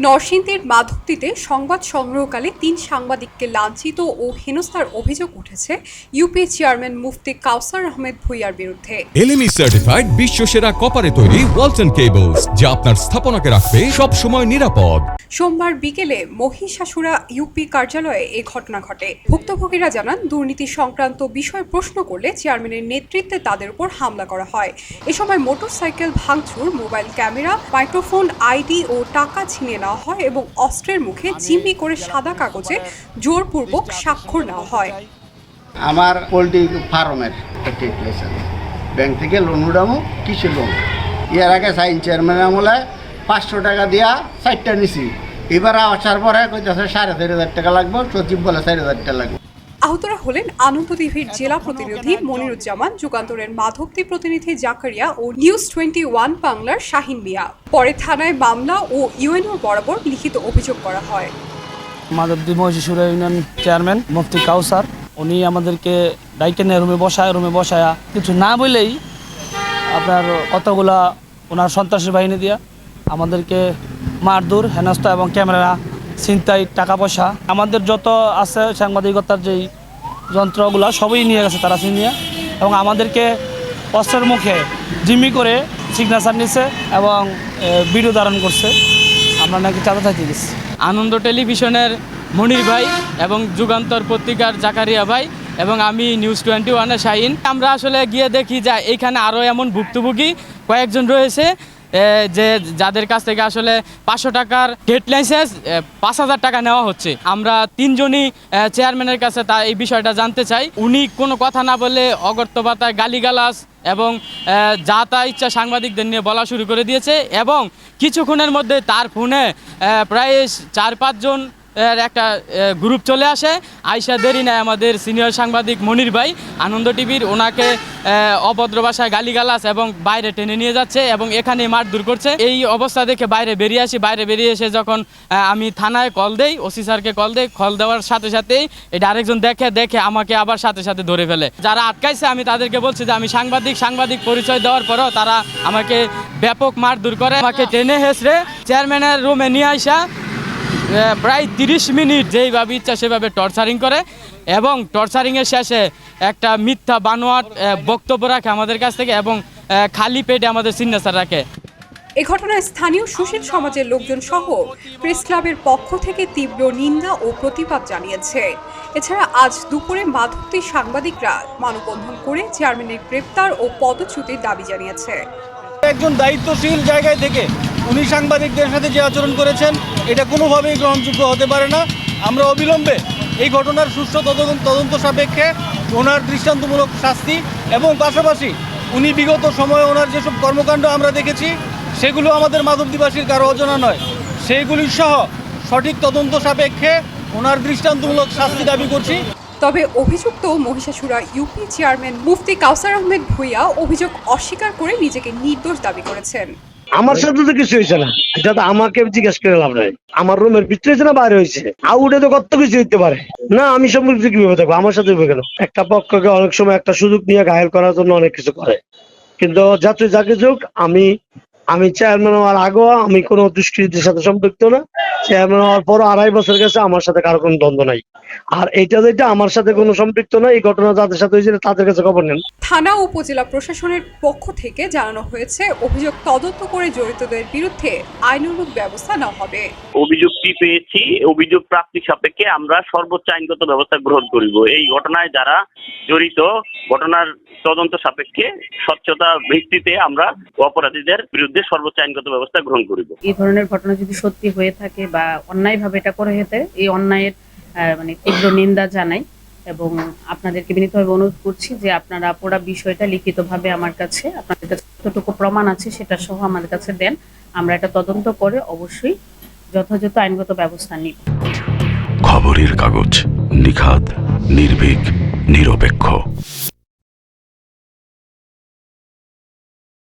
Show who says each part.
Speaker 1: নরসিংদীর মাধবদীতে সংবাদ সংগ্রহকালে ৩ সাংবাদিককে লাঞ্ছিত ও হেনস্থার অভিযোগ উঠেছে ইউপি চেয়ারম্যান মুফতি কাউসার আহমেদ ভূঁইয়ার বিরুদ্ধে।
Speaker 2: এলএমই সার্টিফাইড বিশ্বসেরা কপারে তৈরি ওয়ালটন কেবলস, যা আপনার স্থাপনাকে রাখবে সব সময় নিরাপদ।
Speaker 1: সোমবার বিকেলে মহিষাসুরা ইউপি কার্যালয়ে এই ঘটনা ঘটে। ভুক্তভোগীরা জানান, দুর্নীতি সংক্রান্ত বিষয়ে প্রশ্ন করলে চেয়ারম্যানের নেতৃত্বে তাদের উপর হামলা করা হয়। এ সময় মোটরসাইকেল ভাঙচুর, মোবাইল ক্যামেরা, মাইক্রোফোন, আইডি ও টাকা ছিনিয়ে নেওয়া হয় এবং অস্ত্রের মুখে জিম্মি করে সাদা কাগজে জোরপূর্বক স্বাক্ষর নেওয়া হয়।
Speaker 3: আমার পোল্ট্রি ফার্মের একটি লাইসেন্স, ব্যাংক থেকে লোন উঠামো, কৃষি লোন। এর আগে সাইন চেয়ারম্যানের আমলে 500 টাকা দিয়া 4টা নিছি। এবার আসার পরে কইতেছে 4,500 টাকা লাগবে, সচিব বলে 4,000 টাকা লাগবে।
Speaker 1: আহতরা হলেন আনন্দ টিভির জেলা প্রতিনিধি মনিরুজ্জামান, যুগান্তরের মাধবদী প্রতিনিধি জাকারিয়া ও নিউজ 21 বাংলার শাহিন মিয়া। পরে থানায় মামলা ও ইউএনও বরাবর লিখিত অভিযোগ করা হয়।
Speaker 4: মাধবদী মহিষাসুরা ইউনিয়ন চেয়ারম্যান মুফতি কাউসার, উনি আমাদেরকে ডাইকে নিয়ে রুমে বসায়া কিছু না বলেই আপনার কতগুলা ওনার সন্ত্রাসী বাহিনী দিয়া আমাদেরকে মারধর, হেনস্থা এবং ক্যামেরা ছিনতাই, টাকা পয়সা, আমাদের যত আছে সাংবাদিকতার যেই যন্ত্রগুলো সবই নিয়ে গেছে তারা ছিনিয়ে, এবং আমাদেরকে অস্ত্রের মুখে জিম্মি করে সিগনেচার নিছে এবং ভিডিও ধারণ করছে। আমরা নাকি চাঁদা চাইতে গেছি।
Speaker 5: আনন্দ টেলিভিশনের মনির ভাই এবং যুগান্তর পত্রিকার জাকারিয়া ভাই এবং আমি নিউজ 21-এর শাহিন, আমরা আসলে গিয়ে দেখি যে এইখানে আরও এমন ভুক্তভোগী কয়েকজন রয়েছে যে যাদের কাছ থেকে আসলে 500 টাকার গেট লাইসেন্স 5,000 টাকা নেওয়া হচ্ছে। আমরা 3 জনই চেয়ারম্যানের কাছে এই বিষয়টা জানতে চাই। উনি কোনো কথা না বলে অগত্যবাতায় গালিগালাজ এবং যা তা ইচ্ছা সাংবাদিকদের নিয়ে বলা শুরু করে দিয়েছে, এবং কিছুক্ষণের মধ্যে তার ফোনে প্রায় 4-5 জন একটা গ্রুপ চলে আসে। আইসা দেরি নেয় আমাদের সিনিয়র সাংবাদিক মনির ভাই আনন্দ টিভির, ওনাকে অভদ্র ভাষায় গালিগালাজ এবং বাইরে টেনে নিয়ে যাচ্ছে এবং এখানে মারধর করছে। এই অবস্থা দেখে বাইরে বেরিয়ে এসে যখন আমি থানায় কল দেই, ওসি স্যারকে কল দেই, কল দেওয়ার সাথে সাথেই এটা আরেকজন দেখে আমাকে আবার সাথে সাথে ধরে ফেলে। যারা আটকাইছে আমি তাদেরকে বলছি যে আমি সাংবাদিক পরিচয় দেওয়ার পরও তারা আমাকে ব্যাপক মারধর করে, আমাকে টেনে হেসড়ে চেয়ারম্যানের রুমে নিয়ে আসা প্রায় 30 মিনিট যেইভাবে ইচ্ছা সেভাবে টর্চারিং করে এবং টর্চারিংয়ের শেষে একটা মিথ্যা বানোয়াট বক্তব্য রাখে আমাদের কাছ থেকে এবং খালি পেটে আমাদের সিগনেচার রাখে।
Speaker 1: এ ঘটনায় স্থানীয় সুশীল সমাজের লোকজন সহ প্রেস ক্লাবের পক্ষ থেকে তীব্র নিন্দা ও প্রতিবাদ জানিয়েছে। এছাড়া আজ দুপুরে মাধবদীর সাংবাদিকরা মানববন্ধন করে চেয়ারম্যানের গ্রেপ্তার ও পদচ্যুতির দাবি জানিয়েছে।
Speaker 6: একজন দায়িত্বশীল জায়গায় থেকে উনি সাংবাদিকদের সাথে যে আচরণ করেছেন এটা কোনোভাবেই গ্রহণযোগ্য হতে পারে না। আমরা অবিলম্বে এই ঘটনার সুষ্ঠু তদন্ত সাপেক্ষে ওনার দৃষ্টান্তমূলক শাস্তি এবং পাশাপাশি উনি বিগত সময়ে ওনার যেসব কর্মকাণ্ড আমরা দেখেছি সেগুলো আমাদের মাধবদীবাসীর কারো অজানা নয়, সেইগুলি সহ সঠিক তদন্ত সাপেক্ষে ওনার দৃষ্টান্তমূলক শাস্তি দাবি করছি।
Speaker 1: তবে অভিযুক্ত মহিষাসুরা ইউপি চেয়ারম্যান মুফতি কাউসার আহমেদ ভূঁইয়া অভিযোগ অস্বীকার করে নিজেকে নির্দোষ দাবি করেছেন।
Speaker 7: আমার সাথে তো কিছু হয়েছে না, এটা তো আমাকে জিজ্ঞেস করে লাভ নাই। আমার রুমের ভিতরে হয়েছে না বাইরে হয়েছে, আউটে তো কত কিছু হইতে পারে না। আমি সম্পর্কে কিভাবে থাকবো, আমার সাথে কেন? একটা পক্ষকে অনেক সময় একটা সুযোগ নিয়ে ঘায়েল করার জন্য অনেক কিছু করে, কিন্তু যাতে যাকে যোগ আমি চেয়ারম্যান হওয়ার আগেও আমি কোনো দুষ্কৃতির সাথে সম্পৃক্ত না। চেয়ারম্যান হওয়ার পরও 2.5 বছর গেছে, আমার সাথে কারো কোনো দ্বন্দ্ব নাই। আর যেটা আমার সাথে কোনো সম্পৃক্ত না, এই ঘটনা যাদের সাথে হয়েছিল তাদের কাছে খবর নেন।
Speaker 1: থানা ও উপজেলা প্রশাসনের পক্ষ থেকে জানানো হয়েছে অভিযোগ তদন্ত করে জড়িতদের বিরুদ্ধে আইনানুগ ব্যবস্থা নেওয়া হবে।
Speaker 8: অভিযোগটি পেয়েছি, অভিযোগ প্রাপ্তি সাপেক্ষে আমরা সর্বোচ্চ আইনগত ব্যবস্থা গ্রহণ করিব। এই ঘটনায় যারা জড়িত, ঘটনার তদন্ত সাপেক্ষে স্বচ্ছতা ভিত্তিতে আমরা অপরাধীদের বিরুদ্ধে সর্বোচ্চ আইনগত ব্যবস্থা গ্রহণ করিব।
Speaker 9: এই ধরনের ঘটনা যদি সত্যি হয়ে থাকে বা অন্যায়ভাবে এটা করে হতে, এই অন্যায়ের তীব্র নিন্দা জানাই এবং আপনাদেরকে বিনীতভাবে অনুরোধ করছি যে আপনারা পুরো বিষয়টা লিখিতভাবে আমার কাছে, আপনাদের কাছে যতটুকু প্রমাণ আছে সেটা সহ আমাদের কাছে দেন। আমরা এটা তদন্ত করে অবশ্যই যথাযথ আইনগত ব্যবস্থা নিব।
Speaker 10: খবরের কাগজ, নিখাদ, নির্ভীক, নিরপেক্ষ।